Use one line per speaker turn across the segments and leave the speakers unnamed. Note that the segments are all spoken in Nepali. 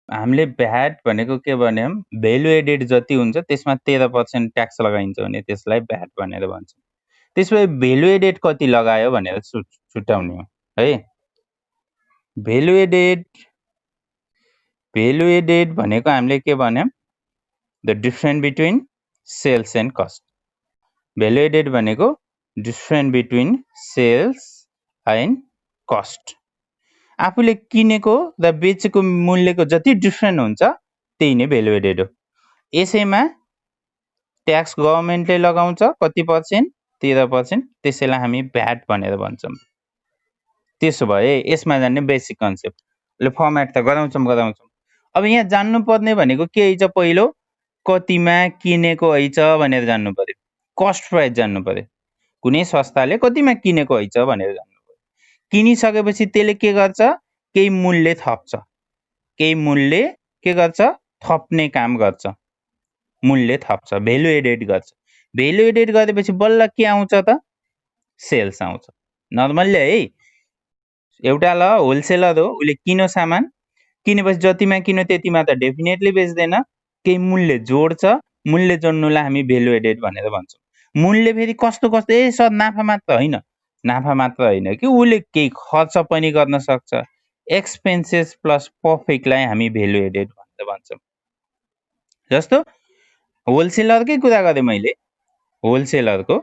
हामीले भ्याट भनेको के भन्यौं भ्यालु एडेड जति हुन्छ त्यसमा 13% ट्याक्स लगाइन्छ भने त्यसलाई भ्याट भनेर भन्छौँ। त्यसपछि भ्यालु एडेड कति लगायो भनेर छुट्याउने हो है। भ्यालु एडेड भनेको हामीले के भन्यौं the difference between sales and cost. Value added भनेको difference between sales and cost. आफूले किनेको र बेचेको मूल्यको जति डिफरेन्ट हुन्छ त्यही नै भ्यालु एडेड हो। यसैमा ट्याक्स गभर्मेन्टले लगाउँछ कति पर्सेन्ट 13%, त्यसैलाई हामी भ्याट भनेर भन्छौँ। त्यसो भए यसमा जान्ने बेसिक कन्सेप्ट ले फर्मेट त गराउँछौँ। अब यहाँ जान्नुपर्ने भनेको के छ, पहिलो कतिमा किनेको हैछ भनेर जान्नु पर्यो, कस्ट प्राइस जान्नु पर्यो, कुनै संस्थाले कतिमा किनेको हैछ भनेर जान्नु पर्यो। किनिसकेपछि त्यसले के गर्छ, केही मूल्य थप्छ, केही मूल्य के गर्छ थप्ने काम गर्छ, मूल्य थप्छ, भ्यालु एडेड गर्छ। भ्यालु एडेड गरेपछि बल्ल के आउँछ त सेल्स आउँछ। नर्मल्ली है एउटा ल होलसेलर हो, उसले किनो सामान, किनेपछि जतिमा किन्यो त्यतिमा त डेफिनेटली बेच्दैन, केही मूल्य जोड्छ, मूल्य जोड्नुलाई हामी भ्यालु एडेड भनेर भन्छौँ। मूल्य फेरि कस्तो सर नाफा मात्र होइन, नाफा मात्र होइन कि उसले केही खर्च पनि गर्न सक्छ। एक्सपेन्सेस प्लस प्रफिटलाई हामी भ्यालु एडेड भनेर भन्छौँ। जस्तो होलसेलरकै कुरा गरेँ मैले, होलसेलरको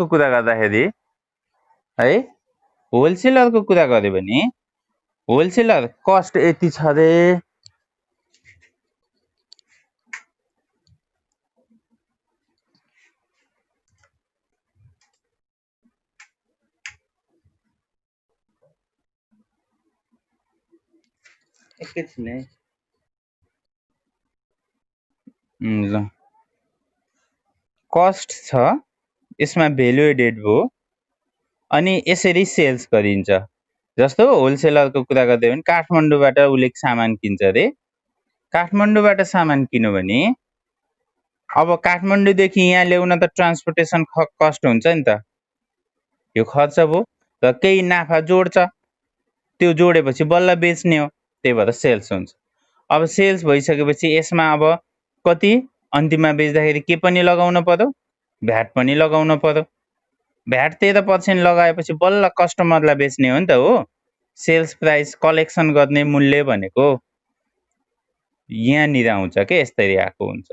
कुरा गर्दाखेरि है, होलसेलरको कुरा गर्यो भने होलसेलर कस्ट यति छ रे, एकैछिन है ल कस्ट छ, यसमा भ्यालु एडेड भयो, अनि यसरी सेल्स गरिन्छ। जस्तो होलसेलरको कुरा गर्दै भने काठमाडौँबाट उसले सामान किन्छ रे, काठमाडौँबाट सामान किन्यो भने अब काठमाडौँदेखि यहाँ ल्याउन त ट्रान्सपोर्टेसन कस्ट हुन्छ नि त, यो खर्च भयो, र केही नाफा जोड्छ, त्यो जोडेपछि बल्ल बेच्ने हो, त्यही भएर सेल्स हुन्छ। अब सेल्स भइसकेपछि यसमा अब कति अन्तिममा बेच्दाखेरि के पनि लगाउन पर्यो, भ्याट पनि लगाउन पर्यो। भ्याट 13% लगाएपछि बल्ल कस्टमरलाई बेच्ने हो नि त हो। सेल्स प्राइस कलेक्सन गर्ने मूल्य भनेको यहाँनिर आउँछ के, यस्तरी आएको हुन्छ,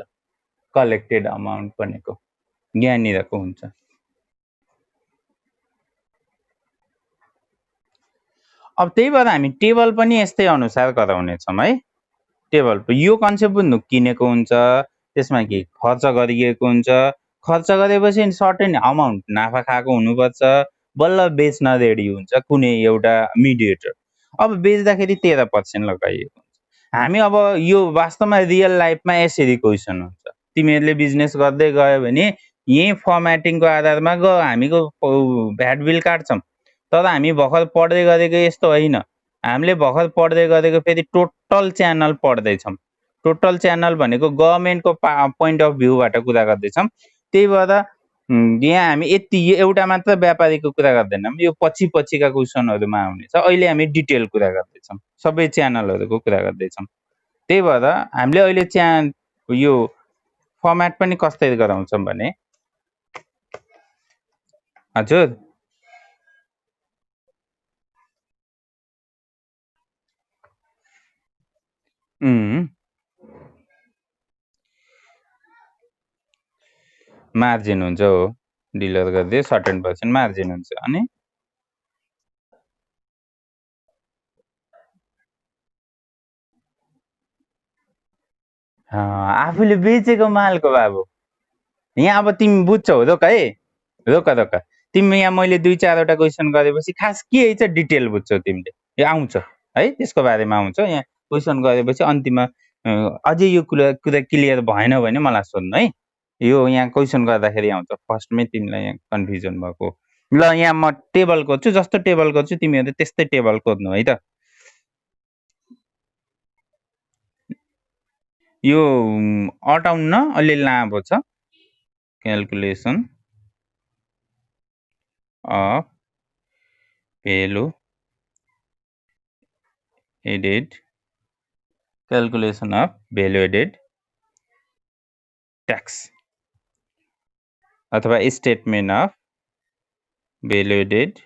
कलेक्टेड अमाउन्ट भनेको यहाँनिरको हुन्छ। अब त्यही भएर हामी टेबल पनि यस्तै अनुसार गराउनेछौँ है। टेबल यो कन्सेप्ट बुझ्नु, किनेको हुन्छ, त्यसमा के खर्च गरिएको हुन्छ, खर्च गरेपछि सर्टेन अमाउन्ट नाफा खाएको हुनुपर्छ, बल्ल बेच्न रेडी हुन्छ कुनै एउटा मिडिएटर। अब बेच्दाखेरि 13% लगाइएको हुन्छ। हामी अब यो वास्तवमा रियल लाइफमा यसरी क्वेसन हुन्छ, तिमीहरूले बिजनेस गर्दै गयो भने यही फर्मेटिङको आधारमा हामीको भ्याट बिल काट्छौँ। तर हामी भर्खर पढ्दै गरेको यस्तो होइन, हामीले भर्खर पढ्दै गरेको फेरि टोटल च्यानल पढ्दैछौँ। टोटल च्यानल भनेको गभर्मेन्टको पोइन्ट अफ भ्यूबाट कुरा गर्दैछौँ। त्यही भएर यहाँ हामी यति एउटा मात्र व्यापारीको कुरा गर्दैनौँ, यो पछि पछिका क्वेसनहरूमा आउनेछ। अहिले हामी डिटेल कुरा गर्दैछौँ, सबै च्यानलहरूको कुरा गर्दैछौँ। त्यही भएर हामीले अहिले यो फर्मेट पनि कसरी गराउँछौँ भने, हजुर मार्जिन हुन्छ हो, डिलर गर्दै सर्टेन पर्सेन्ट मार्जिन हुन्छ। अनि आफूले बेचेको मालको बाबु यहाँ अब तिमी बुझ्छौ, रोक है, रोक तिमी यहाँ मैले 2-4वटा क्वेसन गरेपछि खास के छ डिटेल बुझ्छौ तिमीले, यो आउँछ है, त्यसको बारेमा आउँछ। यहाँ क्वेसन गरेपछि अन्तिममा अझै यो कुरा क्लियर भएन भने मलाई सोध्नु है, यो यहाँ क्वेसन गर्दाखेरि आउँछ, फर्स्टमै तिमीलाई यहाँ कन्फ्युजन भएको। ल यहाँ म टेबल खोज्छु, जस्तो टेबल खोज्छु तिमीहरूले त्यस्तै टेबल खोज्नु है त। यो 58 अलि लामो छ, calculation of value added calculation of value added tax अथवा statement of value added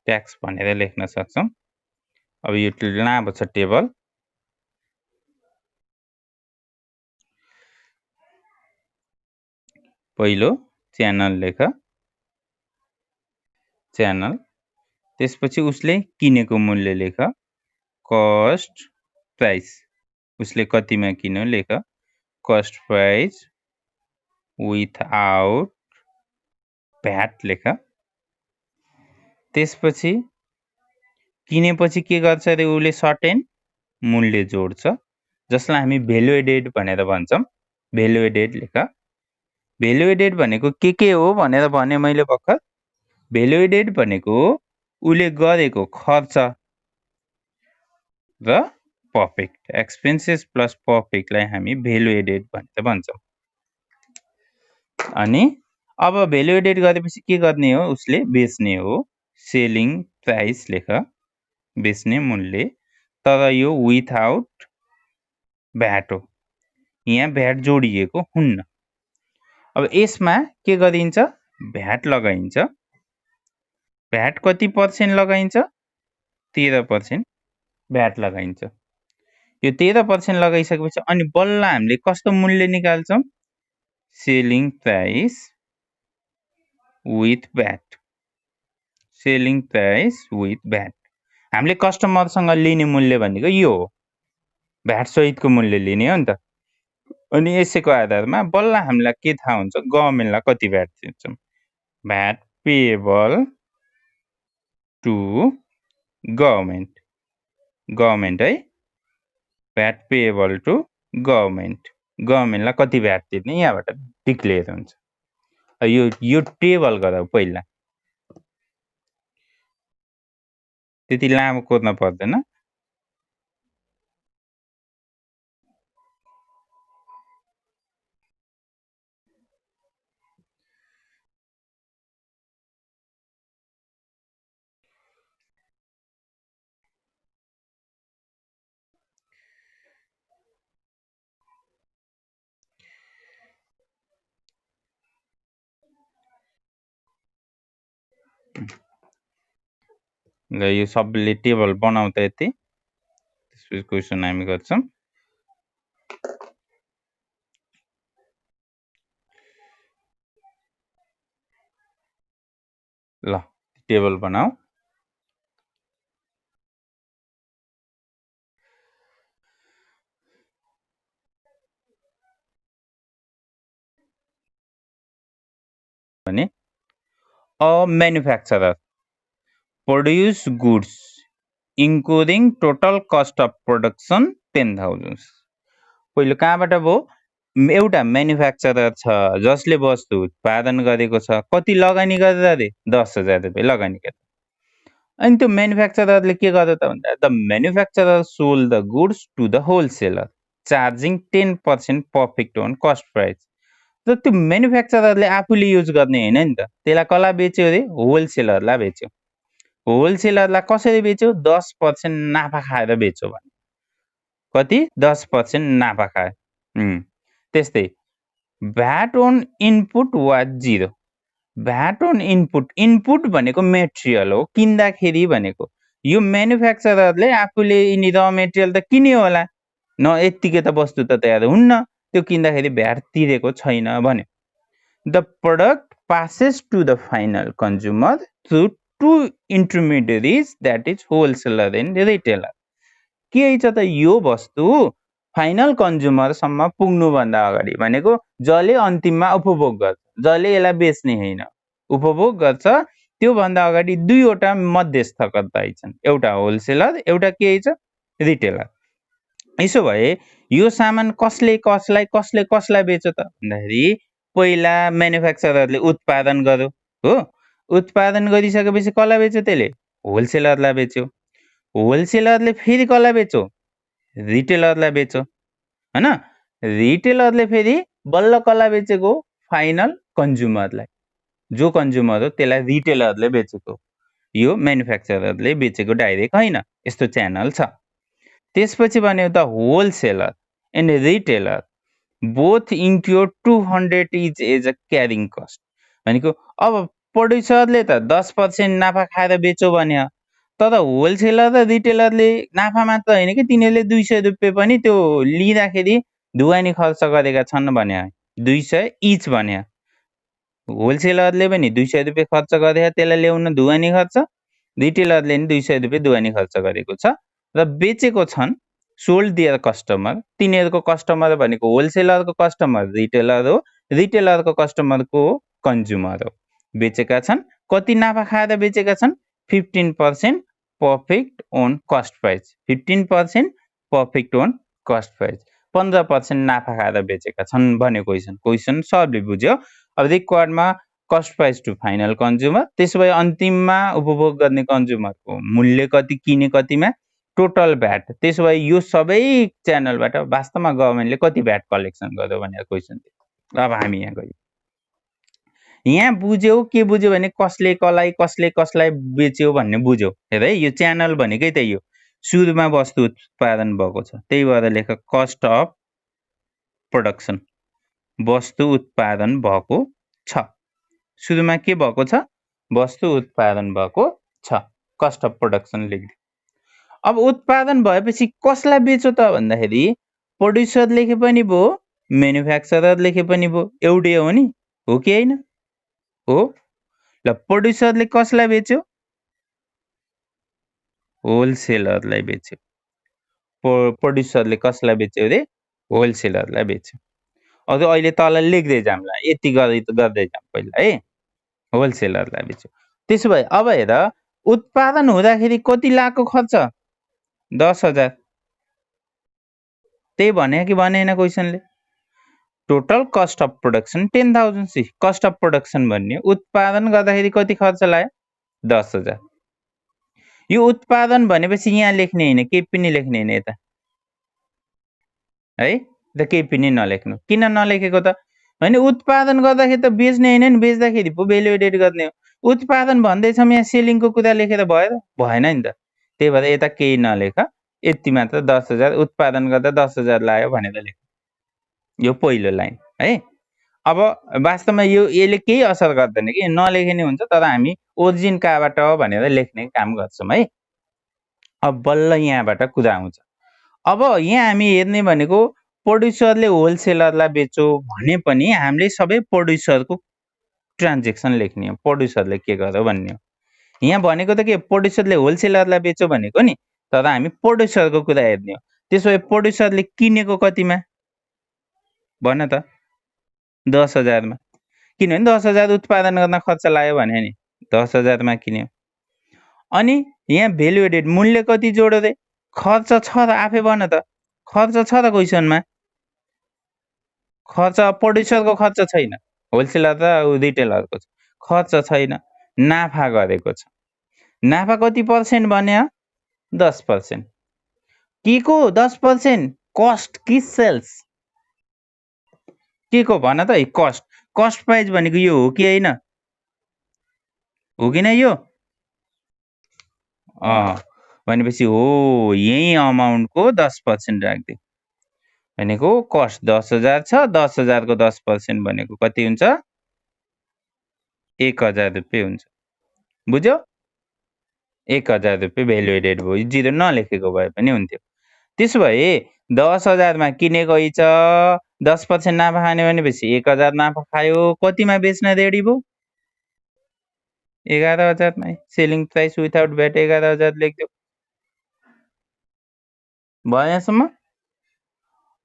tax भनेर लेख्न सक्छौँ। अब यो लामो छ टेबल। पहिलो च्यानल लेख, च्यानल, त्यसपछि उसले किनेको मूल्य लेख, कस्ट प्राइस, उसले कतिमा किन्यो लेख, कस्ट प्राइस विथआउट भ्याट लेख। त्यसपछि किनेपछि के गर्छ रे उसले सर्टेन मूल्य जोड्छ जसलाई हामी भ्यालु एडेड भनेर भन्छौँ। भ्यालु एडेड लेख। भ्यालु एडेड भनेको के हो भनेर भने मैले भर्खर। भ्यालु एडेड भनेको उसले गरेको खर्च र प्रफिट, एक्सपेन्सेस प्लस प्रफिटलाई हामी भ्यालु एडेड भनेर भन्छौँ। अनि अब भ्यालु एडेड गरेपछि के गर्ने हो, उसले बेच्ने हो। सेलिङ प्राइस लेख, बेच्ने मूल्य, तर यो विथआउट भ्याट हो, यहाँ भ्याट जोडिएको हुन्न। अब यसमा के गरिन्छ, भ्याट लगाइन्छ। भ्याट कति पर्सेन्ट लगाइन्छ, 13% भ्याट लगाइन्छ। यो 13% लगाइसकेपछि अनि बल्ल हामीले कस्तो मूल्य निकाल्छौँ, selling price with VAT, selling price with VAT. हामीले कस्टमरसँग लिने मूल्य भनेको यो हो, भ्याट सहितको मूल्य लिने हो नि त। अनि यसैको आधारमा बल्ल हामीलाई के थाहा हुन्छ, गभर्मेन्टलाई कति भ्याट दिन्छौँ, VAT payable to government, government है, भ्याट पेएबल टु गभर्मेन्ट, गभर्मेन्टलाई कति भ्याट तिर्ने यहाँबाट डिक्लेयर हुन्छ। यो टेबल गरौँ पहिला, त्यति लामो कोर्न पर्दैन। ल यो सबले टेबल बनाउँदा यति, त्यसपछि क्वेसन हामी गर्छौँ। ल टेबल बनाऊ। भने a manufacturer produce goods including total cost of production 10,000। पहिलो कहाँबाट भयो, एउटा म्यानुफ्याक्चरर छ जसले वस्तु उत्पादन गरेको छ, कति लगानी गरेर रे, 10,000 रुपियाँ लगानी गरेर। अनि त्यो म्यानुफ्याक्चररले के गर्यो त भन्दा, the manufacturer sold the goods to the wholesaler charging 10% profit on cost price. र त्यो म्यानुफ्याक्चररले आफूले युज गर्ने होइन नि त, त्यसलाई कसलाई बेच्यो अरे, होलसेलरलाई बेच्यो। होलसेलरलाई कसरी बेच्यो, 10% नाफा खाएर बेच्यो भने, कति, 10% नाफा खायो। त्यस्तै भ्याट अन इनपुट वा 0। भ्याट अन इनपुट, इनपुट भनेको मेटेरियल हो, किन्दाखेरि भनेको यो म्यानुफ्याक्चररले आफूले यिनी र मेटेरियल त किन्यो होला, न यत्तिकै त वस्तु त तयार हुन्न, त्यो किन्दाखेरि भ्याट तिरेको छैन भने। The product passes to the final consumer through two intermediaries, that is wholesaler and retailer। के छ त, यो वस्तु फाइनल कन्ज्युमरसम्म पुग्नुभन्दा अगाडि भनेको जसले अन्तिममा उपभोग गर्छ, जसले यसलाई बेच्ने होइन, उपभोग गर्छ, त्योभन्दा अगाडि दुईवटा मध्यस्थकर्ता छन्, एउटा होलसेलर, एउटा के छ, रिटेलर। यसो भए यो सामान कसले कसलाई बेच्यो त भन्दाखेरि, पहिला म्यानुफ्याक्चररले उत्पादन गर्यो हो, उत्पादन गरिसकेपछि कसलाई बेच्यो, त्यसले होलसेलरलाई बेच्यो, होलसेलरले फेरि कसलाई बेच्यो, रिटेलरलाई बेच्यो हैन, रिटेलरले फेरि बल्ल कसलाई बेचेको, फाइनल कन्ज्युमरलाई, जो कन्ज्युमर हो त्यसलाई रिटेलरले बेचेको, यो म्यानुफ्याक्चररले बेचेको डाइरेक्ट होइन, यस्तो च्यानल छ। त्यसपछि भन्यो the wholesaler and retailer both incur 200 is as a carrying cost. भनेको अब प्रोड्युसरले त 10% नाफा खाएर बेच्यो भने, तर होलसेलर र रिटेलरले नाफा मात्र होइन कि तिनीहरूले 200 रुपियाँ पनि त्यो लिँदाखेरि ढुवानी खर्च गरेका छन् भने, 200 इच भने होलसेलरले पनि 200 रुपियाँ खर्च गरे त्यसलाई ल्याउन ढुवानी खर्च, रिटेलरले पनि 200 रुपियाँ ढुवानी खर्च गरेको छ र बेचेको छन्। सोल्ड दियर कस्टमर, तिनीहरूको कस्टमर भनेको होलसेलरको कस्टमर रिटेलर हो, रिटेलरको कस्टमरको कन्ज्युमर हो। बेचेका छन्, कति नाफा खाएर बेचेका छन्? 15% profit on cost price, 15% profit on cost price, 15% नाफा खाएर बेचेका छन् भन्यो क्वेसन सबले बुझ्यो। अब रिक्वायर्डमा cost price to final consumer, त्यसो भए अन्तिममा उपभोग गर्ने कन्ज्युमरको मूल्य कति, किने कतिमा, टोटल भ्याट। त्यसो भए यो सबै च्यानलबाट वास्तवमा गभर्मेन्टले कति भ्याट कलेक्सन गर्यो भनेर क्वेसन थियो। अब हामी यहाँ गयौँ, यहाँ बुझ्यौ के बुझ्यो भने कसले कसलाई बेच्यो भन्ने बुझ्यौ। हेर है, यो च्यानल भनेकै त्यही हो। सुरुमा वस्तु उत्पादन भएको छ, त्यही भएर लेख कस्ट अफ प्रोडक्सन, वस्तु उत्पादन भएको छ। सुरुमा के भएको छ? वस्तु उत्पादन भएको छ, कस्ट अफ प्रोडक्सन लेख्दै। अब उत्पादन भएपछि कसलाई बेच्यो त भन्दाखेरि प्रोड्युसर लेखे पनि भयो, म्यानुफ्याक्चरर लेखे पनि भयो, एउटै हो नि, हो कि होइन? हो। ल प्रोड्युसरले कसलाई बेच्यो? होलसेलरलाई बेच्यो। प्रोड्युसरले कसलाई बेच्यो रे? होलसेलरलाई बेच्यो। अझ अहिले तल लेख्दै जाउँला, यति गर्दै जाउँ पहिला है, होलसेलरलाई बेच्यो। त्यसो भए अब हेर, उत्पादन हुँदाखेरि कति लाखको खर्च? 10,000। त्यही भने कि भनेन क्वेसनले? Total cost of production 10,000 C, cost of production भन्ने उत्पादन गर्दाखेरि कति खर्च लाग्यो? 10,000। यो उत्पादन भनेपछि यहाँ लेख्ने होइन, केही पनि लेख्ने होइन यता है, त केही पनि नलेख्नु। किन नलेखेको त भने उत्पादन गर्दाखेरि त बेच्ने होइन नि, बेच्दाखेरि पो भ्यालु एडेड गर्ने हो। उत्पादन भन्दैछौँ यहाँ सेलिङको कुरा लेखेर भयो त? भएन नि त। त्यही भएर यता केही नलेख, यति मात्र 10,000 उत्पादन गर्दा 10,000 लाग्यो भनेर लेख। यो पहिलो लाइन है। अब वास्तवमा यसले केही असर गर्दैन कि नलेख्ने हुन्छ, तर हामी ओरिजिन कहाँबाट हो भनेर लेख्ने काम गर्छौँ है। अब बल्ल यहाँबाट कुरा आउँछ। अब यहाँ हामी हेर्ने भनेको प्रोड्युसरले होलसेलरलाई बेच्यो भने पनि हामीले सबै प्रोड्युसरको ट्रान्जेक्सन लेख्ने हो, प्रोड्युसरले के गर्यो भन्ने हो। यहाँ भनेको त के, प्रोड्युसरले होलसेलरलाई बेच्यो भनेको नि, तर हामी प्रोड्युसरको कुरा हेर्ने हो। त्यसो भए प्रोड्युसरले किनेको कतिमा भन त? 10,000 मा। किनभने 10,000 उत्पादन गर्न खर्च लाग्यो भने नि 10,000 मा किन्यो। अनि यहाँ भ्यालु एडेड मूल्य कति जोड्यो रे? खर्च छ र आफै भन त, खर्च छ र क्वेसनमा? खर्च प्रोड्युसरको खर्च छैन, होलसेलर र रिटेलरको खर्च छैन, नाफा गरेको छ। नाफा कति पर्सेन्ट भन्यो? 10%। के को 10%? कस्ट कि सेल्स? के को भन त? कस्ट। कस्ट प्राइस भनेको यो हो कि होइन? हो कि न यो? भनेपछि हो, यही अमाउन्टको 10% राख्दियो। भनेको कस्ट 10,000 छ, 10,000 को 10% भनेको कति हुन्छ? 1,000 रुपियाँ हुन्छ। बुझ्यो? 1,000 रुपियाँ भ्यालु एडेड भयो, जिरो नलेखेको भए पनि हुन्थ्यो। त्यसो भए 10,000 मा किनेको छ, 10% नाफा खाने भनेपछि 1,000 नाफा खायो, कतिमा बेच्न रेडी भयो? 11,000 मा। सेलिङ प्राइस विथआउट भ्याट 11,000 लेख्दियो। भयो यहाँसम्म?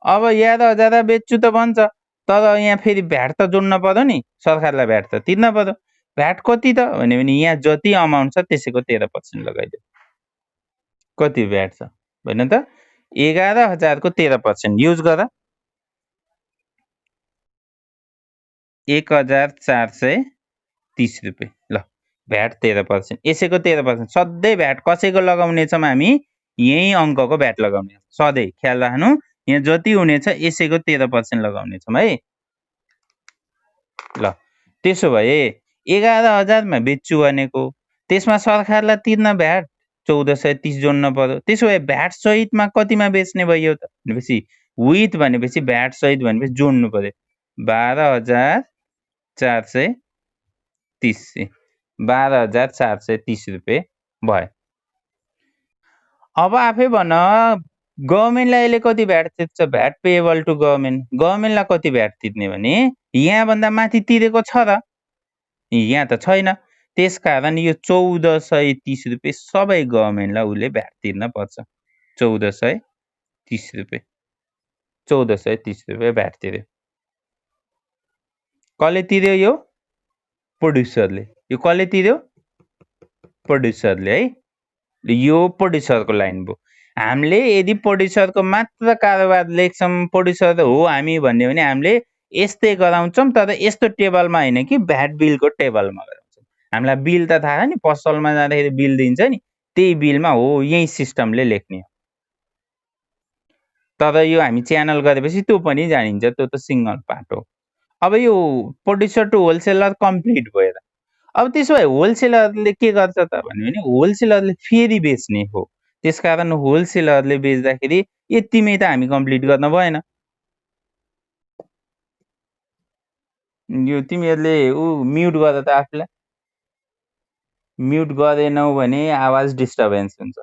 अब 11,000 बेच्छु त भन्छ, तर यहाँ फेरि भ्याट त जोड्न पर्यो नि, सरकारलाई भ्याट त तिर्न पर्यो। भ्याट कति त भन्यो भने यहाँ जति अमाउन्ट छ त्यसैको 13% लगाइदियो। कति भ्याट छ भन त? 11,000 को 13% युज गर, 1,430 रुपियाँ। ल, भ्याट 13%, यसैको 13%। सधैँ भ्याट कसैको लगाउने छौँ हामी? यही अङ्कको भ्याट लगाउने, सधैँ ख्याल राख्नु। यहाँ जति हुनेछ यसैको 13% लगाउने छौँ है। ल, त्यसो भए 11,000 मा बेच्छु भनेको, त्यसमा सरकारलाई तिर्न भ्याट 1430 जोड्न पर्यो। त्यसो भए भ्याट सहितमा कतिमा बेच्ने भयो त भनेपछि विथ भनेपछि भ्याट सहित भनेपछि जोड्नु पर्यो 12,430 12,430 रुपियाँ भयो। अब आफै भन गभर्मेन्टलाई अहिले कति भ्याट तिर्छ? VAT payable to government. गभर्मेन्टलाई कति भ्याट तिर्ने भने यहाँभन्दा माथि तिरेको छ र? यहाँ त छैन। त्यसकारण यो 1430 रुपियाँ सबै गभर्मेन्टलाई उसले भ्याट तिर्न पर्छ। 1430 रुपियाँ 1430 रुपियाँ भ्याट तिर्यो। कसले तिर्यो? यो प्रड्युसरले। यो कसले तिर्यो? प्रड्युसरले है। यो प्रड्युसरको लाइन भयो। हामीले यदि प्रड्युसरको मात्र कारोबार लेख्छौँ, प्रड्युसर हो हामी भन्ने भने हामीले यस्तै गराउँछौँ, तर यस्तो टेबलमा होइन कि भ्याट बिलको टेबलमा गराउँछौँ। हामीलाई बिल त थाहा छ नि, पसलमा जाँदाखेरि बिल दिन्छ नि, त्यही बिलमा हो यही सिस्टमले लेख्ने हो। तर यो हामी च्यानल गरेपछि त्यो पनि जानिन्छ, त्यो त सिङ्गल पार्ट हो। अब यो प्रड्युसर टु होलसेलर कम्प्लिट भयो। अब त्यसो भए होलसेलरले के गर्छ त भने होलसेलरले फेरि बेच्ने हो। त्यसकारण होलसेलरले बेच्दाखेरि यतिमै त हामी कम्प्लिट गर्न भएन। यो तिमीहरूले म्युट गर त आफूलाई। म्युट गरेनौ भने आवाज डिस्टर्बेन्स हुन्छ,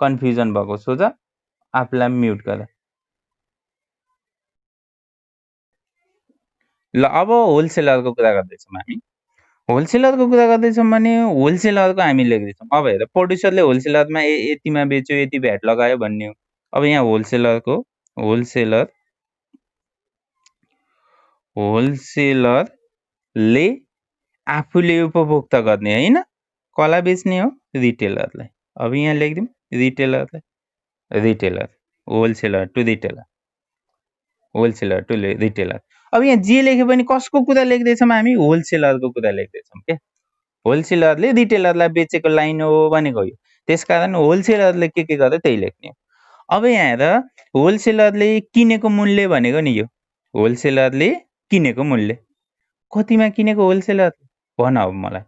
कन्फ्युजन भएको सोच, आफूलाई म्युट गर। ल अब होलसेलरको कुरा गर्दैछौँ हामी। होलसेलरको कुरा गर्दैछौँ भने होलसेलरको हामी लेख्दैछौँ। अब हेर प्रड्युसरले होलसेलरमा यतिमा बेच्यो, यति भ्याट लगायो भन्ने हो। अब यहाँ होलसेलरले आफूले उपभोक्ता गर्ने होइन, कसलाई बेच्ने हो? रिटेलरलाई। अब यहाँ लेखिदिउँ रिटेलर होलसेलर टु रिटेलर। अब यहाँ जे लेख्यो भने कसको कुरा लेख्दैछौँ हामी? होलसेलरको कुरा लेख्दैछौँ के। होलसेलरले रिटेलरलाई बेचेको लाइन हो भनेको यो। त्यसकारण होलसेलरले के गर्यो त्यही लेख्ने हो। अब यहाँ हेर होलसेलरले किनेको मूल्य भनेको नि यो। होलसेलरले किनेको मूल्य कतिमा किनेको? होलसेलर भन अब मलाई।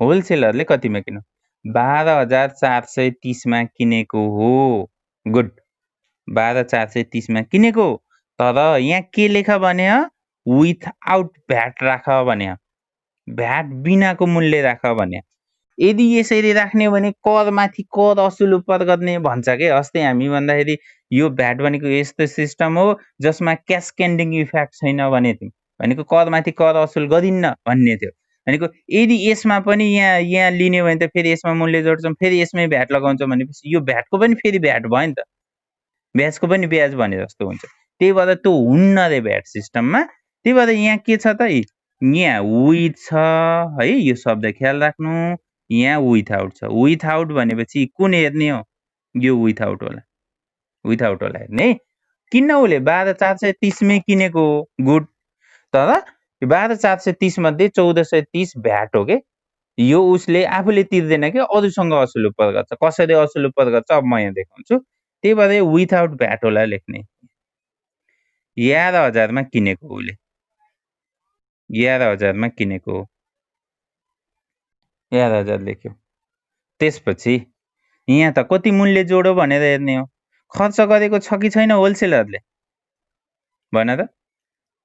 होलसेलरले कतिमा किन्यो? 12,430 मा किनेको हो। गुड, 12,430 मा किनेको। तर यहाँ के लेख भने विथआउट भ्याट राख भने, भ्याट बिनाको मूल्य राख भने। यदि यसरी राख्ने भने करमाथि कर असुल उपर गर्ने भन्छ के। अस्ति हामी भन्दाखेरि यो भ्याट भनेको यस्तो सिस्टम हो जसमा क्यास्केडिङ इफेक्ट छैन भनेको करमाथि कर असुल गरिन्न भन्ने थियो। भनेको यदि यसमा पनि यहाँ लिने भने त फेरि यसमा मूल्य जोड्छौँ, फेरि यसमै भ्याट लगाउँछौँ भनेपछि यो भ्याटको पनि फेरि भ्याट भयो नि त, ब्याजको पनि ब्याज भने जस्तो हुन्छ। त्यही भएर त्यो हुन्न रे भ्याट सिस्टममा। त्यही भएर यहाँ के छ त, यहाँ विथ छ है, यो शब्द ख्याल राख्नु। यहाँ विथआउट छ। विथआउट भनेपछि कुन हेर्ने हो? यो विथआउट होला हेर्ने। किन उसले 12,430 मै किनेको हो। गुड, तर 12,430 मध्ये 1430 भ्याट हो के। यो उसले आफूले तिर्दैन कि अरूसँग असुल उपर गर्छ। कसरी असुल उपर गर्छ अब म यहाँ देखाउँछु। त्यही भएर विथआउट भ्याट होला लेख्ने। 11,000 मा किनेको उसले, 11,000 मा किनेको हो, 11,000 लेख्यो। त्यसपछि यहाँ त कति मूल्य जोड्यो भनेर हेर्ने हो। खर्च गरेको छ कि छैन होलसेलरले? भन त,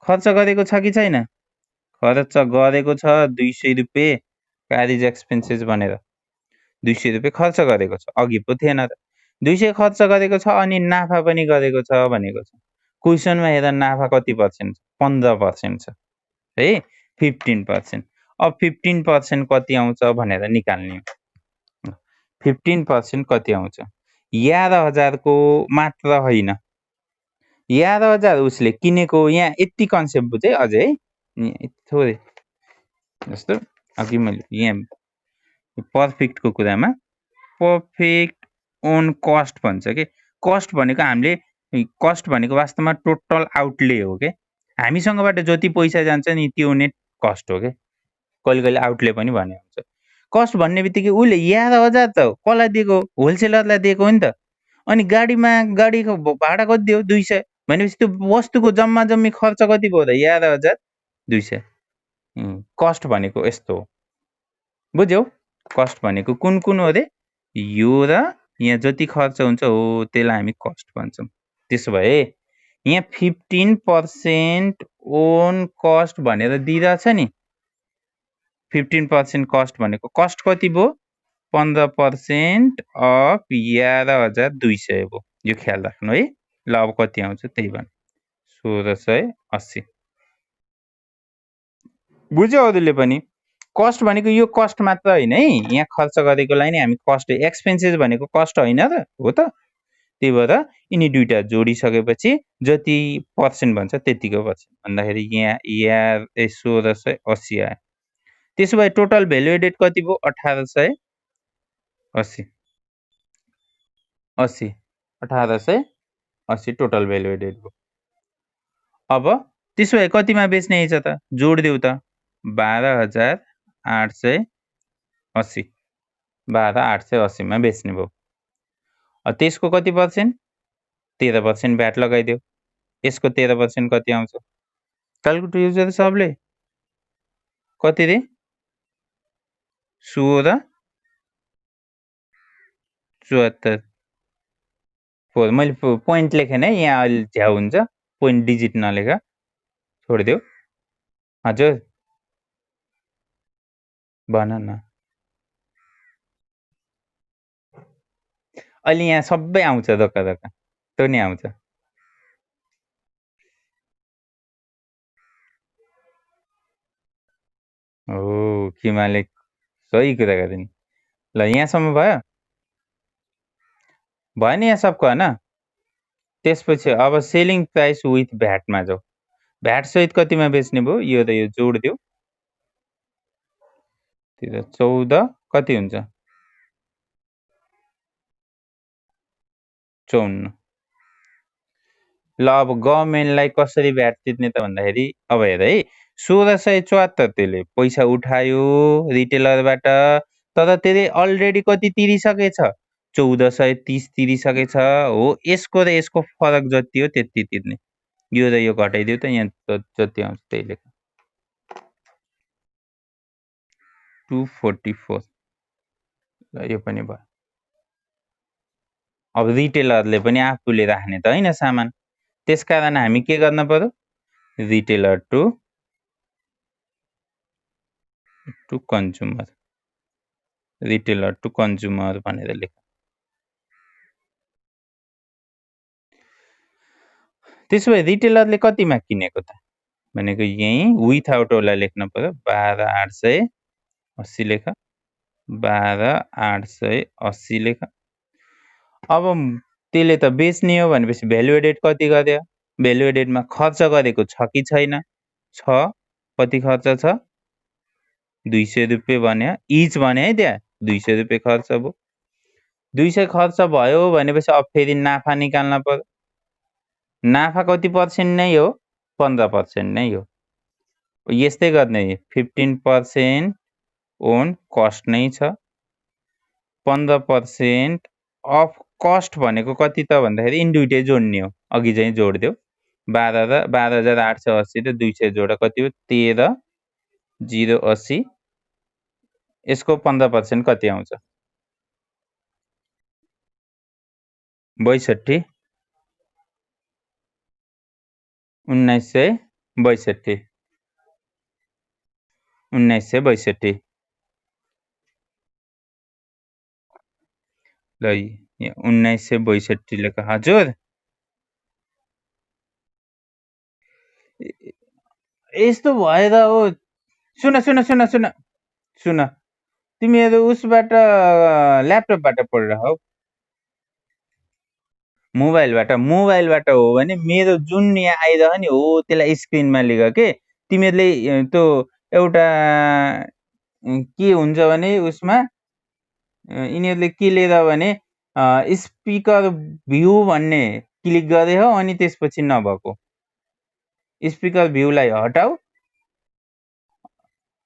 खर्च गरेको छ कि छैन? खर्च गरेको छ 200 रुपियाँ क्यारेज एक्सपेन्सेस भनेर 200 रुपियाँ खर्च गरेको छ। अघि पो थिएन त। 200 खर्च गरेको छ अनि नाफा पनि गरेको छ भनेको छ। क्वेसनमा हेर नाफा कति पर्सेन्ट छ? 15% छ है, 15%। अब 15% कति आउँछ भनेर निकाल्ने हो। 15% कति आउँछ? 11,000 को मात्र होइन, 11,000 उसले किनेको। यहाँ यति कन्सेप्ट बुझे अझै है, थोरै जस्तो अघि मैले यहाँ पर्फेक्टको कुरामा पर्फेक्ट ओन कस्ट भन्छ के। कस्ट भनेको हामीले कस्ट भनेको वास्तवमा टोटल आउटले हो के। हामीसँगबाट जति पैसा जान्छ नि त्यो नेट कस्ट हो के। कहिले कहिले आउटले पनि भने हुन्छ। कस्ट भन्ने बित्तिकै उसले 11,000 त कसलाई दिएको? होलसेलरलाई दिएको हो नि त। अनि गाडीको भाडा कति दियो? 200 भनेपछि त्यो वस्तुको जम्मा जम्मी खर्च कति भयो त? 11,200। कस्ट भनेको यस्तो हो, बुझ्यौ? कस्ट भनेको कुन हो रे? यो र यहाँ जति खर्च हुन्छ हो त्यसलाई हामी कस्ट भन्छौँ। त्यसो भए यहाँ 15% ओन कस्ट भनेर दिइरहेछ नि। 15% कस्ट भनेको कस्ट कति भयो? 15% अफ 11,200 भयो। यो ख्याल राख्नु है। ल अब कति आउँछ त्यही भन। 1680। बुझ्यो अरूले पनि? कस्ट भनेको यो कस्ट मात्र होइन है। यहाँ खर्च गरेकोलाई नै हामी कस्ट, एक्सपेन्सेस भनेको कस्ट होइन र? हो त? त्यही भएर यिनी दुईटा जोडिसकेपछि जति पर्सेन्ट भन्छ त्यतिको पर्सेन्ट भन्दाखेरि यहाँ 1680 आयो। त्यसो भए टोटल भ्यालु एडेड कति भयो? 1880। 1880 टोटल भ्यालु एडेड भयो। अब त्यसो भए कतिमा बेच्ने छ त? जोडिदेऊ त। 12,880। 12,880 मा बेच्ने भयो। त्यसको कति पर्सेन्ट? 13% भ्याट लगाइदेऊ। यसको 13% कति आउँछ? क्यालकुलेटर युज गरेर सबले कति रे? 1674। मैले पोइन्ट लेखेन है, यहाँ अहिले झ्याउ हुन्छ। पोइन्ट डिजिट नलेख, छोडिदेऊ। हजुर भन न। अहिले यहाँ सबै आउँछ धोका धोका, त्यो नि आउँछ। हो किमाले सही कुरा गरे नि। ल यहाँसम्म भयो? भयो नि यहाँ सबको होइन? त्यसपछि अब सेलिङ प्राइस विथ भ्याटमा जाऊ। भ्याट सहित कतिमा बेच्ने भयो? यो र यो जोडिदेऊ। 14 कति हुन्छ? 54। ल अब गभर्मेन्टलाई कसरी भ्याट तिर्ने त भन्दाखेरि अब हेर है, 1674 त्यसले पैसा उठायो रिटेलरबाट, तर त्यसले अलरेडी कति तिरिसकेछ? 1430 तिरिसकेछ हो। यसको र यसको फरक जति हो त्यति तिर्ने। यो र यो घटाइदियो त यहाँ जति आउँछ त्यही लेख। 244। ल यो पनि भयो। अब रिटेलरले पनि आफूले राख्ने त होइन सामान, त्यसकारण हामी के गर्न पर्यो? Retailer to consumer, retailer to consumer भनेर लेख। त्यसो भए रिटेलरले कतिमा किनेको त भनेको यही विथआउट वाला लेख्न पर्यो। 12,880 लेख। 12,880 लेख। अब त्यसले त बेच्ने हो भनेपछि भ्यालु एडेड कति गर्यो? भ्यालु एडेडमा खर्च गरेको छ कि छैन? छ। कति खर्च छ? 200 रुपियाँ भन्यो। इच भने है त्यहाँ 200 रुपियाँ खर्च भयो। 200 खर्च भयो भनेपछि अब फेरि नाफा निकाल्न पर्यो। नाफा कति पर्सेन्ट नै हो? 15% नै हो। यस्तै गर्ने 15% ओन कस्ट नै छ। 15% अफ कस्ट भनेको कति त भन्दाखेरि यिनी दुइटै जोड्ने हो। अघि चाहिँ जोडिदेऊ। 12,880 र 200 जोड कति हो? 13,080। यसको 15% कति आउँछ? 62। 1962। 1962। ल 1962 लेख। हजुर यस्तो भएर हो। सुन सुन सुन सुन सुन, तिमीहरू उसबाट ल्यापटपबाट पढिरह। मोबाइलबाट हो भने मेरो जुन यहाँ आइरह नि हो त्यसलाई स्क्रिनमा लेख के। तिमीहरूले त्यो एउटा के हुन्छ भने उसमा यिनीहरूले के लिएर भने स्पिकर भ्यू भन्ने क्लिक गरे हो, अनि त्यसपछि नभएको स्पिकर भ्यूलाई हटाऊ।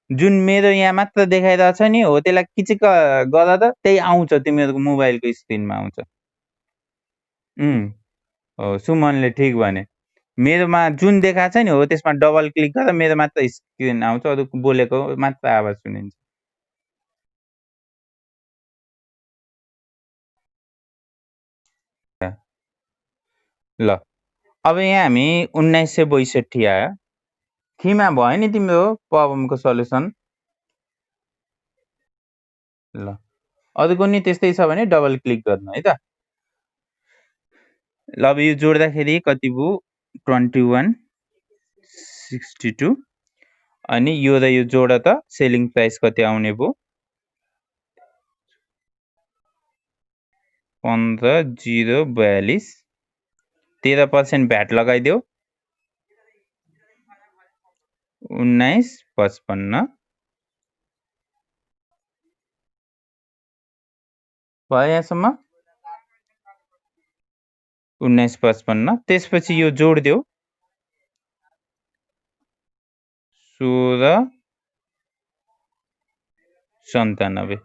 जुन मेरो यहाँ मात्र देखाइरहेछ नि हो त्यसलाई किचिक गर त त्यही आउँछ, तिमीहरूको मोबाइलको स्क्रिनमा आउँछ। हो सुमनले ठिक भने। मेरोमा जुन देखाएको छ नि हो त्यसमा डबल क्लिक गर, मेरो मात्र स्क्रिन आउँछ, अरू बोलेको मात्र आवाज सुनिन्छ। ल अब यहाँ हामी 1962 आयो थीमा भयो नि तिम्रो प्रब्लमको सल्युसन ल अरूको नि त्यस्तै छ भने डबल क्लिक गर्नु है त ल अब यो जोड्दाखेरि कति भयो 2162 अनि यो र यो जोड त सेलिङ प्राइस कति आउने भयो 15042 13% भ्याट लगाइदेऊ 1955 भयो यहाँसम्म 1955 त्यसपछि यो जोड देऊ 1697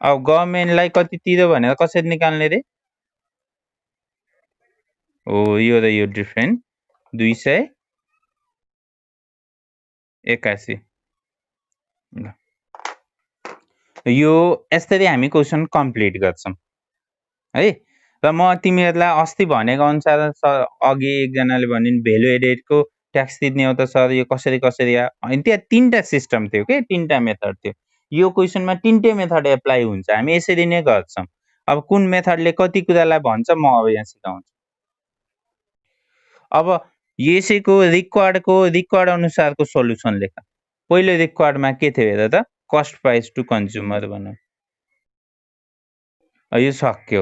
अब गभर्मेन्टलाई कति तिर्यो भनेर कसरी निकाल्ने रे हो यो र यो डिफरेन्ट 281 यो यसरी हामी क्वेसन कम्प्लिट गर्छौं है र म तिमीहरूलाई अस्ति भनेको अनुसार अघि एकजनाले भनिन् भ्यालु एडेडको ट्याक्स तिर्ने हो त सर यो कसरी कसरी हैन त्यहाँ तीनटा सिस्टम थियो के तीनटा मेथड थियो यो क्वेसनमा तीनटै मेथड एप्लाई हुन्छ हामी यसरी नै गर्छौं अब कुन मेथडले कति कुरालाई भन्छ म अब यहाँ सिकाउँछु अब यसैको रिक्वायर्ड अनुसारको सोलुसन लेख पहिलो रिक्वायर्डमा के थियो हेर त कस्ट प्राइस टु कन्ज्युमर भन्नु यो सक्यो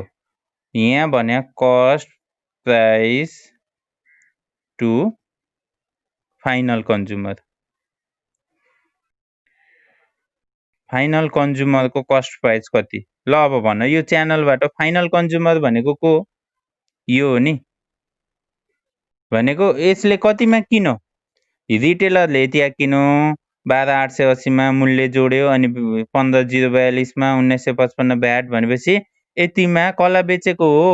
यहाँ भने कस्ट प्राइस टु फाइनल कन्ज्युमरको कस्ट प्राइस कति ल अब भन यो च्यानलबाट फाइनल कन्ज्युमर भनेको को यो हो नि भनेको यसले कतिमा किनो रिटेलरले त्यहाँ किनो 12880 मा मूल्य जोड्यो अनि 15042 मा 1955 भ्याट भनेपछि यतिमा कसलाई बेचेको हो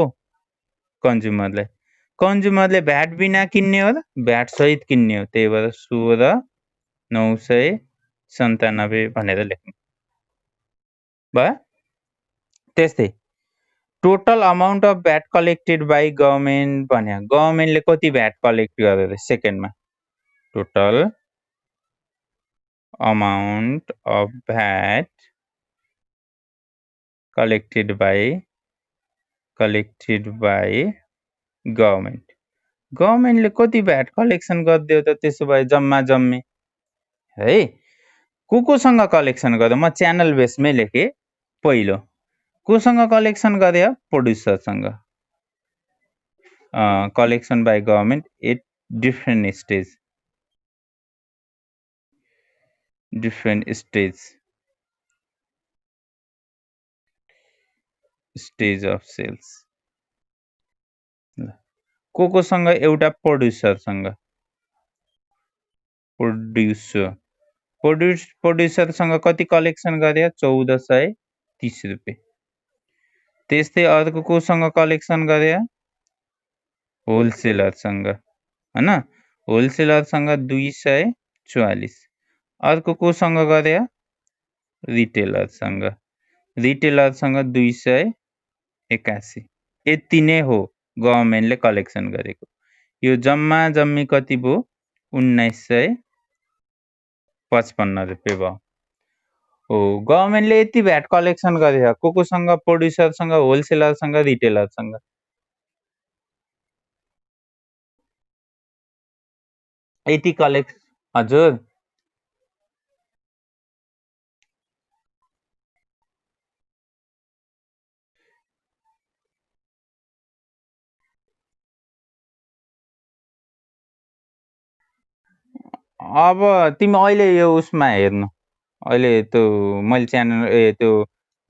कन्ज्युमरले भ्याट बिना किन्ने हो र भ्याट सहित किन्ने हो त्यही भएर 16997 भनेर लेख्नु भयो त्यस्तै total amount of VAT collected by government भने गभर्मेन्टले कति भ्याट कलेक्ट गरेर सेकेन्डमा total amount of VAT collected by government. गभर्मेन्टले कति भ्याट कलेक्सन गरिदियो त त्यसो भए जम्मा जम्मी है कोसँग कलेक्सन गर्यो म च्यानल बेसमै लेखे पहिलो कोसँग कलेक्सन गर्यो प्रोड्युसरसँग collection by government at different stage of sales कोसँग एउटा प्रोड्युसरसँग प्रोड्युसरसँग कति कलेक्सन गरे 1430 रुपैयाँ त्यस्तै अर्को कोसँग कलेक्सन गरे होलसेलरसँग हैन होलसेलरसँग 244 अर्को कोसँग गरे रिटेलरसँग 281 यति नै हो गभर्मेन्टले कलेक्सन गरेको यो जम्मा जम्मी कति भयो 1955 रुपैयाँ भयो हो गभर्मेन्टले यति भ्याट कलेक्सन गरेछ कोसँग प्रोड्युसरसँग होलसेलरसँग रिटेलरसँग यति कलेक्ट हजुर अब तिमी अहिले यो उसमा हेर्नु अहिले त्यो मैले च्यानल त्यो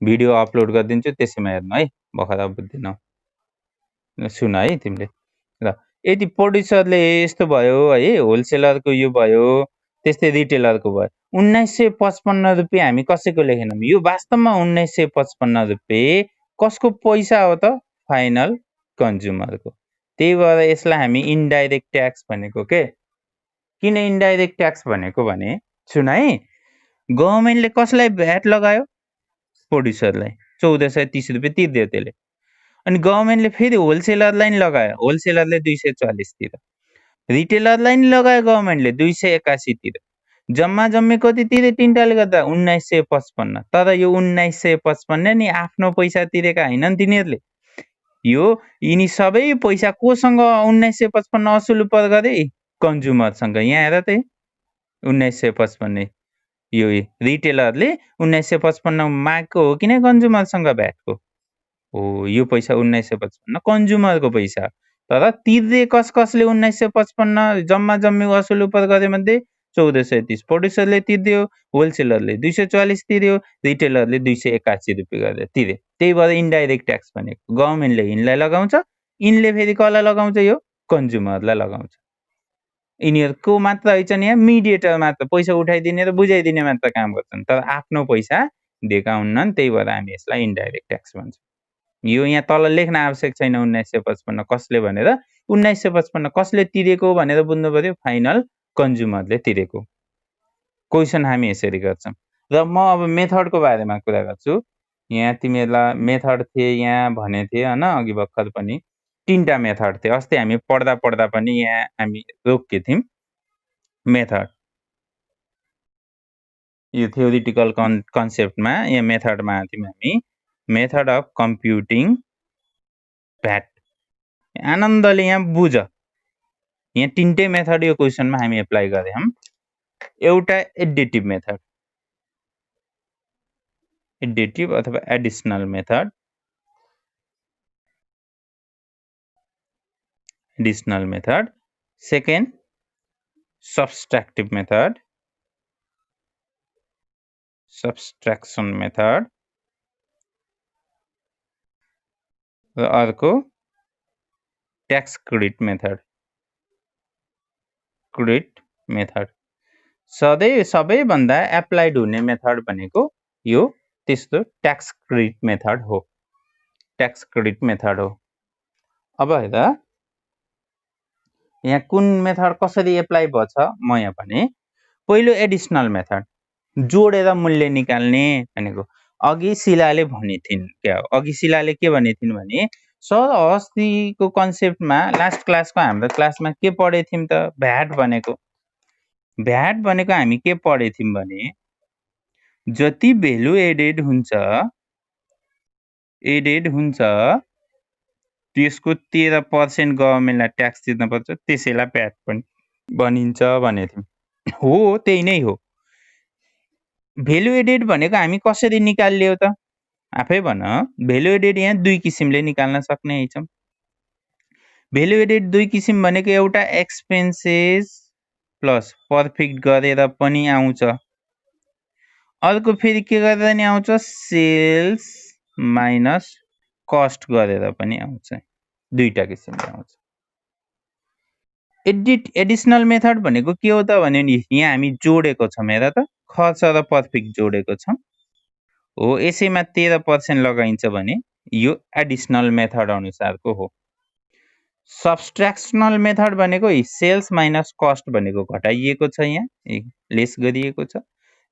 भिडियो अपलोड गरिदिन्छु त्यसैमा हेर्नु है भखरा बुझ्दिनौ सुन है तिमीले ल यदि प्रोड्युसरले यस्तो भयो है होलसेलरको यो भयो त्यस्तै रिटेलरको भयो 1955 रुपैयाँ हामी कसैको लेखेनौं यो वास्तवमा 1955 रुपैयाँ कसको पैसा हो त फाइनल कन्ज्युमरको त्यही भएर यसलाई हामी इन्डाइरेक्ट ट्याक्स भनेको के किन इन्डाइरेक्ट ट्याक्स भनेको भने सुन है गभर्मेन्टले कसलाई भ्याट लगायो प्रोड्युसरलाई 1430 रुपैयाँ तिर्दियो त्यसले अनि गभर्मेन्टले फेरि होलसेलरलाई नि लगायो, होलसेलरले 244 तिर, रिटेलरलाई नि लगायो गभर्मेन्टले 281 तिर, जम्मा जम्मी कति तिरे तिनटाले गर्दा 1955। तर यो 1955 नि आफ्नो पैसा तिरेका हैनन् तिनीहरूले, यो यिनी सबै पैसा कोसँग 1955 असुल उपर गरे, कन्ज्युमरसँग। यहाँ हेर त 1955 यो रिटेलरले 1955 मागको हो किन कन्ज्युमरसँग भ्याटको हो, यो पैसा 1955 कन्ज्युमरको पैसा। तर तिर्ने कसले 1955 जम्मा जम्मी असुल उपर गरे मध्ये 1430 प्रोड्युसरले तिर्दियो, होलसेलरले 244 तिर्यो, रिटेलरले 281 रुपियाँ गरेर तिरे। त्यही भएर इन्डाइरेक्ट ट्याक्स भनेको गभर्मेन्टले यिनलाई लगाउँछ, यिनले फेरि कसलाई लगाउँछ, यो कन्ज्युमरलाई लगाउँछ। यिनीहरूको मात्र हैछन्, यहाँ मिडिएटर मात्र पैसा उठाइदिने र बुझाइदिने मात्र काम गर्छन्, तर आफ्नो पैसा दिएका हुन्नन्। त्यही भएर हामी यसलाई इन्डाइरेक्ट ट्याक्स भन्छौँ। यो यहाँ तल लेख्न आवश्यक छैन 1955 कसले भनेर। 1955 कसले तिरेको भनेर बुझ्नु पर्यो, फाइनल कन्ज्युमरले तिरेको। क्वेसन हामी यसरी गर्छौँ। र म अब मेथडको बारेमा कुरा गर्छु। यहाँ तिमीहरूलाई मेथड थिए यहाँ भने थिए हैन, अघि भर्खर पनि 3टा मेथड थिए। अस्ति हामी पढ्दा पनि यहाँ हामी रोके थियौँ मेथड। यो थ्योरिटिकल कन्सेप्टमा यहाँ मेथडमा थियौँ हामी, मेथड अफ कम्प्युटिङ भ्याट। आनन्दले यहाँ बुझ, यहाँ 3टै मेथड यो क्वेसनमा हामी एप्लाई गर्यौं। एउटा एडिटिभ मेथड, एडिटिभ अथवा additional method, additional method. Second subtractive method, subtraction method. र अर्को tax credit method, credit method. सबैभन्दा एप्लाइड हुने मेथड भनेको यो त्यस्तो ट्याक्स क्रेडिट मेथड हो, ट्याक्स क्रेडिट मेथड हो। अब हेर यहाँ कुन मेथड कसरी एप्लाई भछ म यहाँ भने। पहिलो एडिसनल मेथड, जोडेर मूल्य निकाल्ने भनेको। अघि शिलाले भनेथिन्, क्या हो अघि शिलाले के भनेथिन् भने, सर अस्तिको कन्सेप्टमा लास्ट क्लासको हाम्रो क्लासमा के पढेथ्यौं त, भ्याट भनेको। भ्याट भनेको हामी के पढेथ्यौं भने, जति भेल्यु एडेड हुन्छ त्यसको 13% गभर्मेन्टलाई ट्याक्स तिर्नुपर्छ, त्यसैलाई भ्याट पनि भनिन्छ भनेथ्यौं। हो त्यही नै हो। भेल्यु एडेड भनेको हामी कसरी निकाल्यौ त आफै भन। भेल्यु एडेड यहाँ दुई किसिमले निकाल्न सक्ने छौँ। भेल्यु एडेड दुई किसिम भनेको एउटा एक्सपेन्सेस प्लस पर्फिक्ट गरेर पनि आउँछ, अर्को फेरि के गरेर नि आउँछ, सेल्स माइनस कस्ट गरेर पनि आउँछ। दुईटा किसिमले आउँछ। एडिसनल मेथड भनेको के हो त भने नि, यहाँ हामी जोडेको छौँ, हेर त खर्च र पर्फिक्ट जोडेको छौँ हो, यसैमा 13% लगाइन्छ भने यो एडिसनल मेथड अनुसारको हो। सब्सट्र्याक्सनल मेथड भनेको सेल्स माइनस कस्ट भनेको घटाइएको छ, यहाँ लेस गरिएको छ।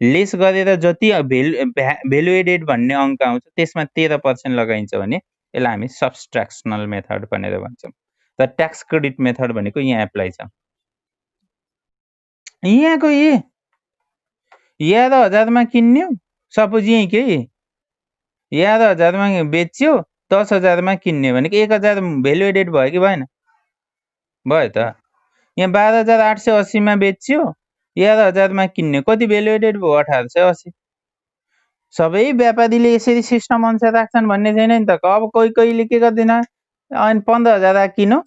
लेस गरेर जति भेल्यु एडेड भन्ने अङ्क आउँछ त्यसमा 13% लगाइन्छ भने यसलाई हामी सब्सट्र्याक्सनल मेथड भनेर भन्छौँ। र ट्याक्स क्रेडिट मेथड भनेको यहाँ एप्लाई छ। यहाँको 11,000 मा किन्यो, सपोज यही के 11,000 मा बेच्यो, 10,000 मा किन्ने भनेको 1,000 भेल्यु एडेड भयो कि भएन, भयो त। यहाँ 12,880 मा बेच्यो, 11,000 मा किन्ने, कति भेल्यु एडेड भयो, 1,880। सबै व्यापारीले यसरी सिस्टम अनुसार राख्छन् भन्ने छैन नि त। अब कहिले के गर्दैन, अनि 15,000 किनो,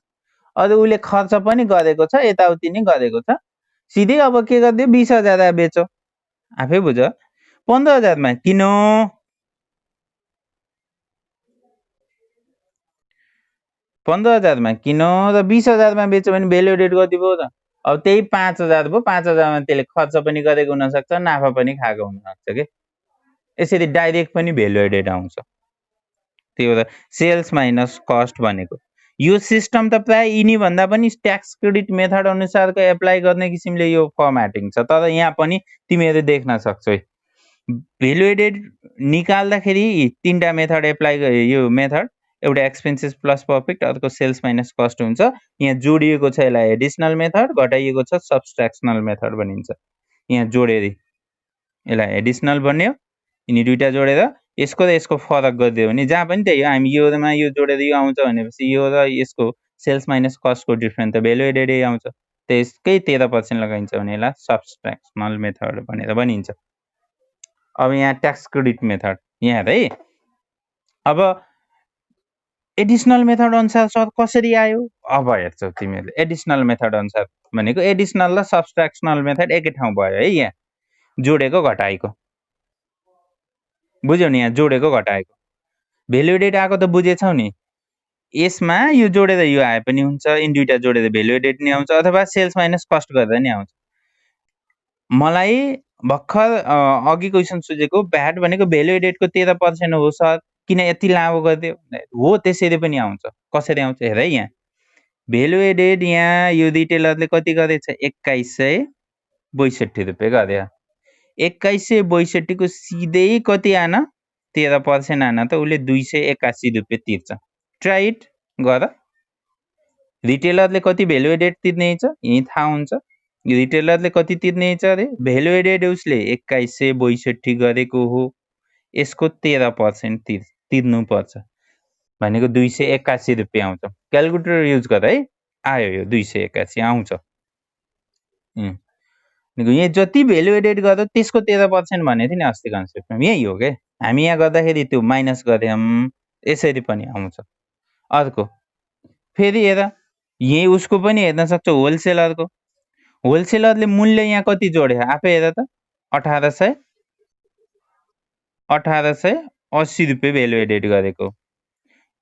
अरू उसले खर्च पनि गरेको छ, यताउति नै गरेको छ, सिधै अब के गरिदियो 20,000 बेचो, आफै बुझ। 15,000 मा किनो, 15,000 मा किनो र 20,000 मा बेच्यो भने भेल्यु एडेड कति भयो त? अब त्यही 5,000 भयो। 5,000 मा त्यसले खर्च पनि गरेको हुनसक्छ, नाफा पनि खाएको हुनसक्छ के। यसरी डाइरेक्ट पनि भेल्यु एडेड आउँछ। त्यही भएर सेल्स माइनस कस्ट भनेको यो सिस्टम त प्राय यिनी भन्दा पनि ट्याक्स क्रेडिट मेथड अनुसारको एप्लाई गर्ने किसिमले यो फर्म्याटिङ छ। तर यहाँ पनि तिमीहरू देख्न सक्छौ, भेल्यु एडेड निकाल्दाखेरि 3टा मेथड एप्लाई, यो मेथड एउटा एक्सपेन्सेस प्लस प्रफिट, अर्को सेल्स माइनस कस्ट हुन्छ। यहाँ जोडिएको छ, यसलाई एडिसनल मेथड, घटाइएको छ सब्सट्र्याक्सनल मेथड भनिन्छ। यहाँ जोडेर यसलाई एडिसनल बन्यो, यिनी दुईटा जोडेर यसको र यसको फरक गरिदियो भने जहाँ पनि त्यही हो, हामी योमा यो जोडेर यो आउँछ भनेपछि यो र यसको सेल्स माइनस कस्टको डिफ्रेन्स त भ्यालु एडेड आउँछ, त्यसकै 13% लगाइन्छ भने यसलाई सब्सट्र्याक्सनल मेथड भनेर भनिन्छ। अब यहाँ ट्याक्स क्रेडिट मेथड यहाँ है, अब एडिसनल मेथड अनुसार सर कसरी आयो? अब हेर्छौ तिमीहरूले, एडिसनल मेथड अनुसार भनेको एडिसनल र सब्सट्र्याक्सनल मेथड एकै ठाउँ भयो है। यहाँ जोडेको घटाएको बुझ्यौ नि, यहाँ जोडेको घटाएको भ्यालु एडेड आएको त बुझेछौ नि। यसमा यो जोडेर यो आए पनि हुन्छ, यिनी दुईटा जोडेर भ्यालु एडेड नि आउँछ, अथवा सेल्स माइनस कस्ट गरेर नि आउँछ। मलाई भर्खर अघि क्वेसन सोधेको भ्याट भनेको भ्यालु एडेडको 13% हो सर, किन यति लामो गरिदियो? हो, त्यसरी पनि आउँछ। कसरी आउँछ हेर है, यहाँ भ्यालु एडेड यहाँ यो रिटेलरले कति गरेछ? 2162 रुपियाँ गरे। 2162 को सिधै कति आन? 13% आन त उसले 281 रुपियाँ तिर्छ। ट्राई इट गर। रिटेलरले कति भ्यालु एडेड तिर्ने छ यही थाहा हुन्छ। रिटेलरले कति तिर्ने छ अरे? भ्यालु एडेड उसले 2162 गरेको हो, यसको 13% तिर्नु पर्छ भनेको 281 रुपियाँ आउँछ। क्यालकुलेटर युज गर है, आयो यो 281 आउँछ। यहाँ जति भ्यालु एडेड गर्यो त्यसको 13% भनेको थिएँ नि अस्ति कन्सेप्टमा, यही हो क्या। हामी यहाँ गर्दाखेरि त्यो माइनस गऱ्यौँ, यसरी पनि आउँछ। अर्को फेरि हेर, यही उसको पनि हेर्न सक्छौ, होलसेलरको। होलसेलरले मूल्य यहाँ कति जोडे आफै हेर त, 1880 रुपियाँ भ्यालु एडेड गरेको,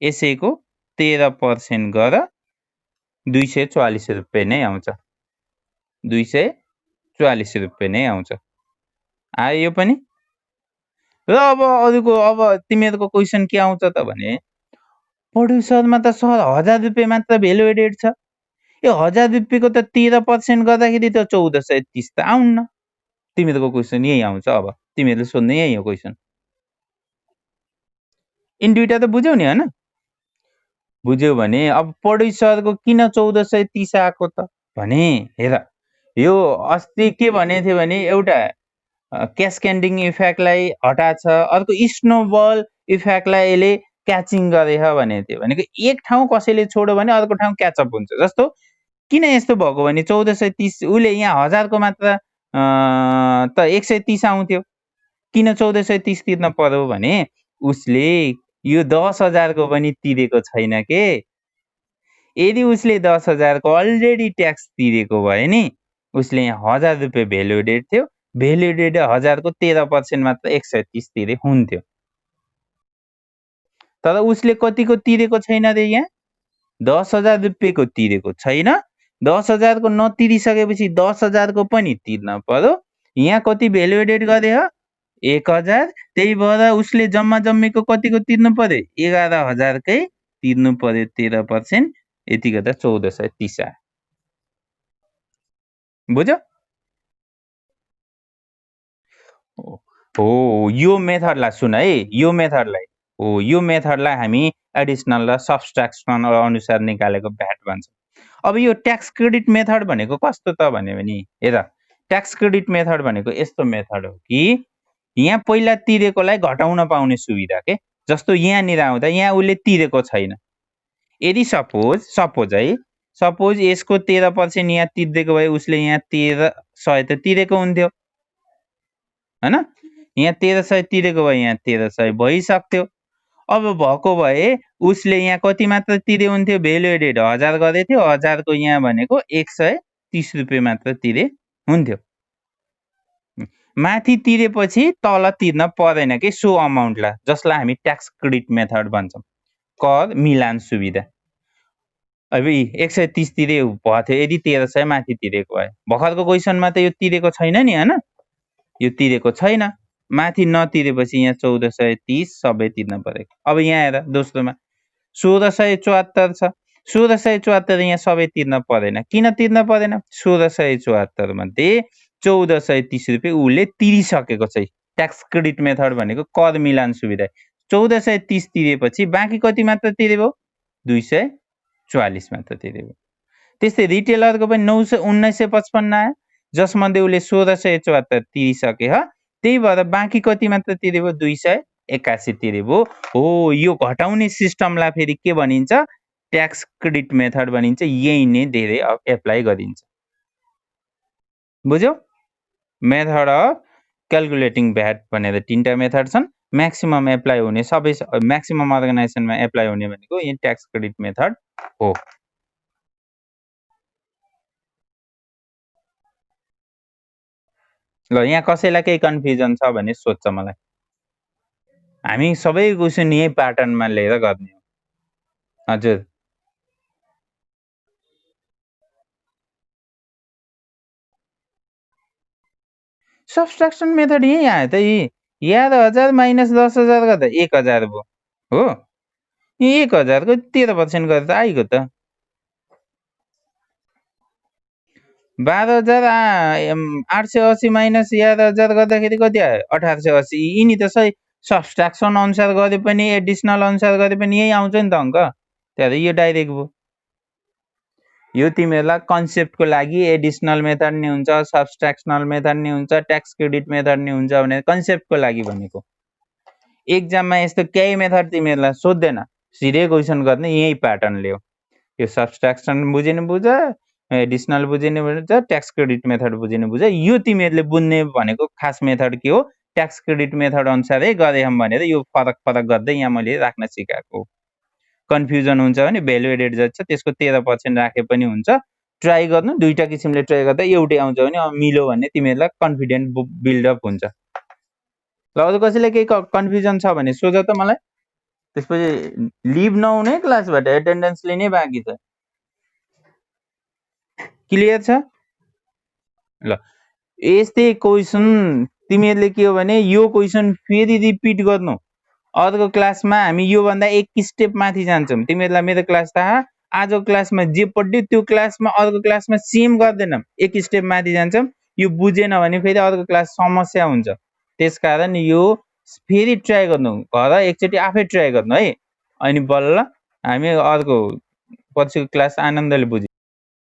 यसैको 13% गर 244 रुपियाँ नै आउँछ। 244 रुपियाँ नै आउँछ। आयो यो पनि। र अब अरूको, अब तिमीहरूको क्वेसन के आउँछ त भने, प्रड्युसरमा त सर 1000 रुपियाँ मात्र भ्यालु एडेड छ, यो 1000 रुपियाँको त 13% गर्दाखेरि त 1430 त आउन्न। तिमीहरूको क्वेसन यही आउँछ। अब तिमीहरूले सोध्ने यही हो क्वेसन। यिनी दुईटा त बुझ्यौ नि होइन? बुझ्यौ भने अब प्रड्युसरको किन 1430 आएको त भने हेर, यो अस्ति के भनेको थियो भने एउटा क्यास्केडिङ इफेक्टलाई हटाछ, अर्को स्नोबल इफेक्टलाई यसले क्याचिङ गरे भनेको थियो। भनेको एक ठाउँ कसैले छोड्यो भने अर्को ठाउँ क्याचअप हुन्छ। जस्तो किन यस्तो भएको भने 1430 उसले यहाँ 1000 को मात्र त 130 आउँथ्यो, किन 1430 तिर्न पर्यो भने उसले यो 10,000 को पनि तिरेको छैन के। यदि उसले 10,000 को अलरेडी ट्याक्स तिरेको भए नि उसले यहाँ 1000 रुपियाँ भ्यालु एडेड थियो, भ्यालु एडेड 1000 को 13% मात्र 130 तिरे हुन्थ्यो। तर उसले कतिको तिरेको छैन रे, यहाँ 10,000 रुपियाँको तिरेको छैन। 10,000 को नतिरिसकेपछि 10,000 को पनि तिर्न पर्यो। यहाँ कति भ्यालु एडेड गरे हो? 1000। त्यही भएर उसले जम्मा जम्मीको कतिको तिर्नु पर्यो? 11,000 कै तिर्नु पर्यो 13%। यति गर्दा 1430 आयो। बुझ्यो? हो, यो मेथडलाई सुन है, यो मेथडलाई हो, यो मेथडलाई हामी एडिसनल र सब्सट्र्याक्सनल अनुसार निकालेको भ्याट भन्छ। अब यो ट्याक्स क्रेडिट मेथड भनेको कस्तो त भन्यो भने हेर, ट्याक्स क्रेडिट मेथड भनेको यस्तो मेथड हो कि यहाँ पहिला तिरेकोलाई घटाउन पाउने सुविधा के। जस्तो यहाँनिर आउँदा यहाँ उसले तिरेको छैन, यदि सपोज है, सपोज यसको 13% यहाँ तिर्देको भए उसले यहाँ 1300 त तिरेको हुन्थ्यो हैन। यहाँ 1300 तिरेको भए यहाँ 1300 भइसक्थ्यो। अब भएको भए उसले यहाँ कति मात्र तिरे हुन्थ्यो? भ्यालु एडेड 1000 गरे थियो, 1000 को यहाँ भनेको 130 रुपियाँ मात्र तिरे हुन्थ्यो। माथि तिरेपछि तल तिर्न पर्दैन कि सो अमाउन्टलाई, जसलाई हामी ट्याक्स क्रेडिट मेथड भन्छौँ, कर मिलान सुविधा। अब 130 तिरे भएको थियो, यदि 1300 माथि तिरेको भए, भर्खरको क्वेसनमा त यो तिरेको छैन नि हैन, यो तिरेको छैन। माथि नतिरेपछि यहाँ 1430 सबै तिर्न परेको। अब यहाँ हेर दोस्रोमा 1674 छ, 1674 यहाँ सबै तिर्न परेन। किन तिर्न परेन? 1674 मध्ये 1430 रुपियाँ उसले तिरिसकेको छ। ट्याक्स क्रेडिट मेथड भनेको कर मिलान सुविधा। 1430 तिरेपछि बाँकी कति मात्र तिर्यो 244 मात्र तिर्यो। त्यस्तै रिटेलरको पनि 1955 आयो जसमध्ये उसले 1674 तिरिसके हो, त्यही भएर बाँकी कति मात्र तिर्यो 281 तिर्यो हो। यो घटाउने सिस्टमलाई फेरि के भनिन्छ ट्याक्स क्रेडिट मेथड भनिन्छ। यही नै धेरै एप्लाई गरिन्छ। बुझ्यौ? मेथड अफ क्यालकुलेटिङ भ्याट भनेर 3टा मेथड छन्। म्याक्सिमम एप्लाई हुने सबै म्याक्सिमम अर्गनाइजेसनमा एप्लाई हुने भनेको यो ट्याक्स क्रेडिट मेथड हो। ल यहाँ कसैलाई केही कन्फ्युजन छ भने सोध्छ मलाई। हामी सबै क्वेसन यही प्याटर्नमा लिएर गर्ने हो। हजुर सब्सट्र्याक्सन मेथड यही आयो त। 11,000 माइनस 10,000 गर्दा 1,000 भयो हो। 1,000 को 13% गरेर त आइगयो त। 12,880 माइनस 11,000 गर्दाखेरि कति आयो 1,880। यिनी त सही सब्सट्र्याक्सन अनुसार गरे पनि एडिसनल अनुसार गरे पनि यही आउँछ नि त अङ्क। त्यहाँ यो डाइरेक्ट भयो। यो तिमीहरूलाई कन्सेप्टको लागि एडिसनल मेथड नि हुन्छ, सब्सट्र्याक्सनल मेथड नि हुन्छ, ट्याक्स क्रेडिट मेथड नि हुन्छ भने कन्सेप्टको लागि भनेको। एक्जाममा यस्तो केही मेथड तिमीहरूलाई सोध्दैन, सिधै क्वेसन गर्ने यही प्याटर्न ल्याऊ। यो सब्सट्र्याक्सन बुझिने बुझ, एडिसनल बुझिने बुझ, ट्याक्स क्रेडिट मेथड बुझिने बुझ। यो तिमीहरूले बुझ्ने भनेको खास मेथड के हो ट्याक्स क्रेडिट मेथड अनुसारै गरे हम भनेर यो फरक गर्दै यहाँ मैले राख्न सिकाएको। कन्फ्युजन हुन्छ भने भ्यालु एडेड जति छ त्यसको 13% राखे पनि हुन्छ। ट्राई गर्नु, दुईटा किसिमले ट्राई गर्दा एउटै आउँछ भने मिल्यो भने तिमीहरूलाई कन्फिडेन्ट बिल्डअप हुन्छ। ल अरू कसैलाई केही कन्फ्युजन छ भने सोध त मलाई। त्यसपछि लिभ नहुने क्लासबाट एटेन्डेन्स लिने बाँकी छ। क्लियर छ? ल यस्तै क्वेसन तिमीहरूले के हो भने यो क्वेसन फेरि रिपिट गर्नु। अर्को क्लासमा हामी योभन्दा एक स्टेप माथि जान्छौँ। तिमीहरूलाई मेरो क्लास थाहा, आजको क्लासमा जे पढ्यो त्यो क्लासमा अर्को क्लासमा सेम गर्दैनौँ, एक स्टेप माथि जान्छौँ। यो बुझेन भने फेरि अर्को क्लास समस्या हुन्छ। त्यसकारण यो फेरि ट्राई गर्नु, घर एकचोटि आफै ट्राई गर्नु है, अनि बल्ल हामी अर्को पछिको क्लास आनन्दले बुझ्यौँ।